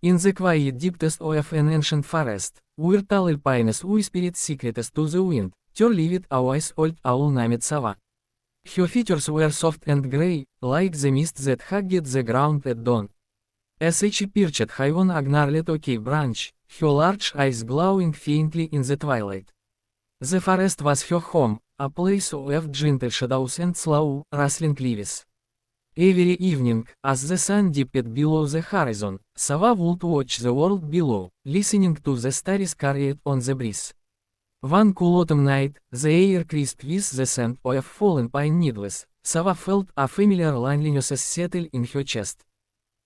In the quiet depths of an ancient forest, where tall pines whispered secrets to the wind, there lived a wise old owl named Sava. Her features were soft and grey, like the mist that hugged the ground at dawn. As she perched high on a gnarled oak branch, her large eyes glowing faintly in the twilight. The forest was her home, a place of gentle shadows and slow, rustling leaves. Every evening, as the sun dipped below the horizon, Sava would watch the world below, listening to the stars carried on the breeze. One cool autumn night, the air crisp with the scent of fallen pine needles, Sava felt a familiar loneliness settle in her chest.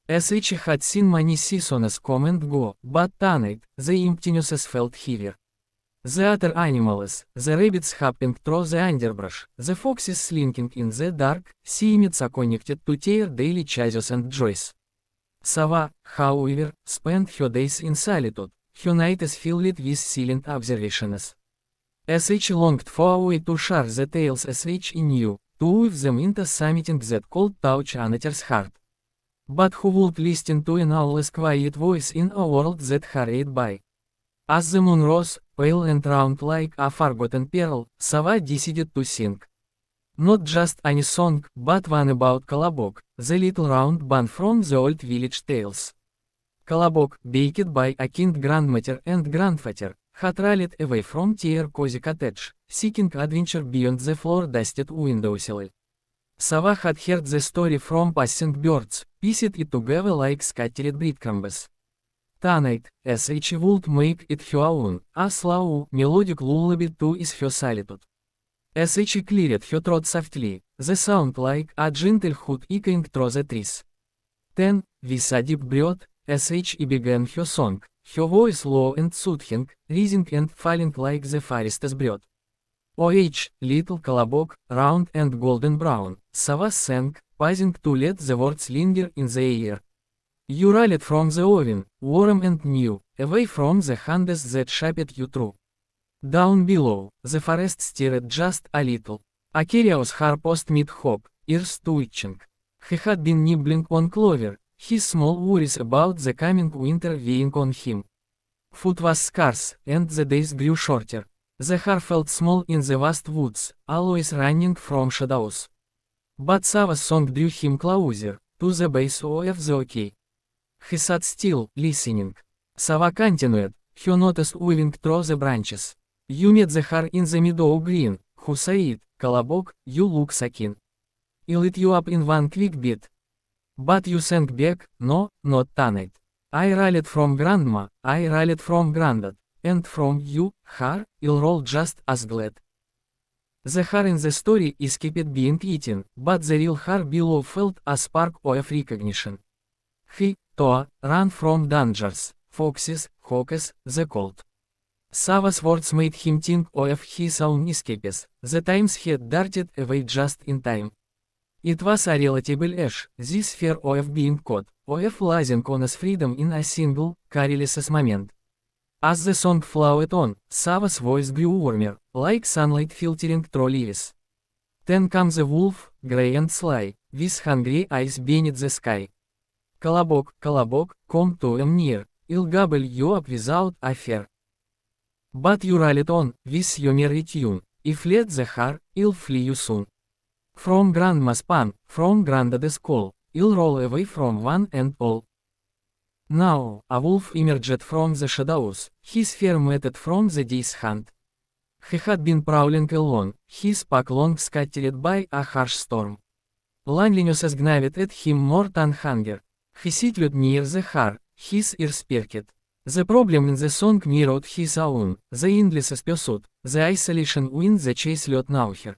As she had seen many seasons come and go, but tonight, the emptiness felt heavier. The other animals, the rabbits hopping through the underbrush, the foxes slinking in the dark, seemed connected to their daily chases and joys. Sava, however, spent her days in solitude, her nights filled with silent observations. As she longed for a way to share the tales as she knew, to weave them into something that could touch another's heart. But who would listen to an owl's quiet voice in a world that hurried by? As the moon rose, pale and round like a forgotten pearl, Sava decided to sing. Not just any song, but one about Colobok, the little round bun from the old village tales. Colobok, baked by a kind grandmother and grandfather, had rallied away from their cozy cottage, seeking adventure beyond the floor-dusted windowsill. Sava had heard the story from passing birds, pieced it together like scattered breadcrumbs. Tonight, as she would make it her own, a slow, melodic lullaby to is her solitude. As she cleared her throat softly, the sound like a gentle hoot echoing through the trees. Then, with a deep breath, as she began her song, her voice low and soothing, rising and falling like the forest's breath. Little colobok, round and golden brown, Sava sang, pausing to let the words linger in the air. You rallied from the oven, warm and new, away from the hands that shaped you through. Down below, the forest stirred just a little. A curious harpist mid hop, ears twitching. He had been nibbling on clover, his small worries about the coming winter weighing on him. Food was scarce, and the days grew shorter. The hare felt small in the vast woods, always running from shadows. But Sava's song drew him closer, to the base of the oak. He sat still, listening. Sava continued, her notes weaving through the branches. You met the hare in the meadow green, who said, Colobok, you look so keen. I lit you up in one quick beat. But you sang back, no, not tonight. I rallied from grandma, I rallied from granddad, and from you, hare, I'll roll just as glad. The hare in the story escaped being eaten, but the real hare below felt a spark of recognition. He, too, ran from dangers, foxes, hawks, the cold. Sava's words made him think of his own escapes, the times he had darted away just in time. It was a relatable age, this fear of being caught, of losing one's freedom in a single, careless moment. As the song flowed on, Sava's voice grew warmer, like sunlight filtering through leaves. Then comes the wolf, grey and sly, with hungry eyes beneath the sky. Colobok, Colobok, come to near, I'll gobble you up without a fear. But you rallied on, with your merry tune, if let the hare, I'll flee you soon. From grandma's pan, from granddad's call, I'll roll away from one and all. Now, a wolf emerged from the shadows, his fear matted from the day's hunt. He had been prowling alone, his pack long scattered by a harsh storm. Loneliness gnawed at him more than hunger. He settled near the hare, his ears perked. The problem in the song mirrored his own, the endless pursuit, the isolation when the chase led nowhere.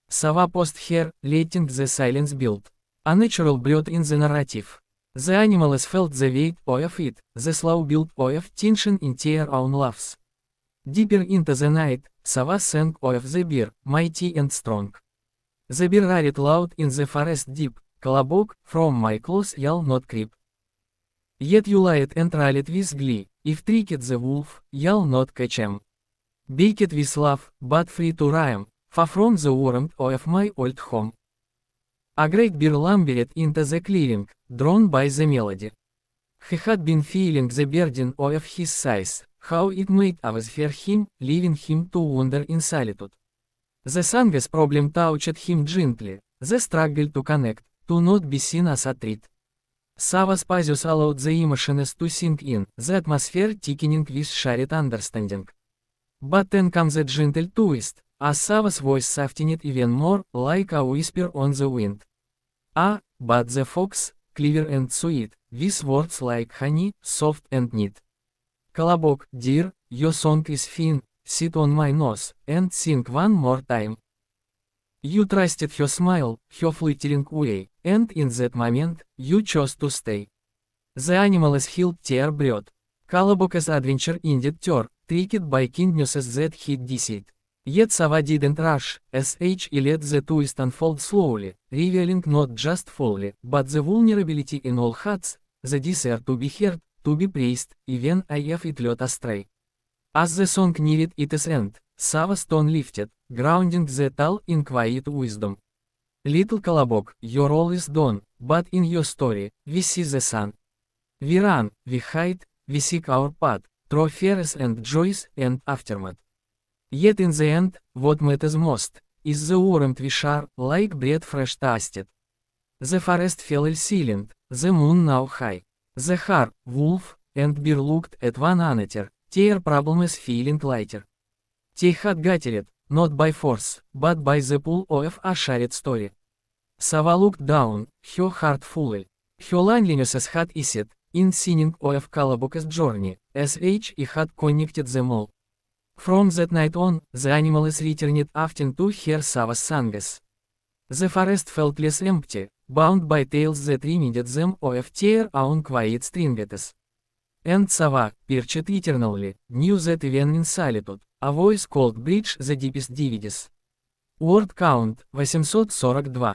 Sava paused here, letting the silence build. A natural breath in the narrative. The animals felt the weight of it, the slow build of tension in their own lives. Deeper into the night, Sava sang of the bear, mighty and strong. The bear roared loud in the forest deep, Colobok, from my claws you'll not creep. Yet you lied and rallied with glee, if tricked the wolf, you'll not catch him. Baked with love, but free to roam, far from the warmth of my old home. A great bear lumbered into the clearing, drawn by the melody. He had been feeling the burden of his size, how it might have for him, leaving him to wander in solitude. The song's problem touched him gently, the struggle to connect, to not be seen as a threat. Sava's pauses allowed the emotions to sink in, the atmosphere thickening with shared understanding. But then comes a gentle twist, as Sava's voice softened even more, like a whisper on the wind. Ah, but the fox, clever and sweet, with words like honey, soft and neat. Colobok, dear, your song is fine, sit on my nose, and sing one more time. You trusted her smile, her flittering way, and in that moment, you chose to stay. The animal's healed tear brought. Colobok's adventure ended there, tricked by kindnesses that he deceived. Yet Sava didn't rush, he let the twist unfold slowly, revealing not just folly, but the vulnerability in all hearts, the desire to be heard, to be praised, even if it led astray. As the song neared its end, Sava's tone lifted, grounding the tale in quiet wisdom. Little Colobok, your role is done, but in your story, we see the sun. We run, we hide, we seek our path, through fears and joys and aftermath. Yet in the end, what matters most, is the warmth we share, like bread fresh tasted. The forest fell silent, the moon now high. The hare, wolf, and bear looked at one another, their problems feeling lighter. They had gathered, not by force, but by the pull of a shared story. Sava looked down, her heart full. Her loneliness had eased, in singing of Colobok's journey, he had connected them all. From that night on, the animals returned often to hear Sava's songs. The forest felt less empty, bound by tales that reminded them of their own quiet strings. And Sava, perched eternally, knew that even in solitude, a voice called bridge the deepest divides. Word count 842.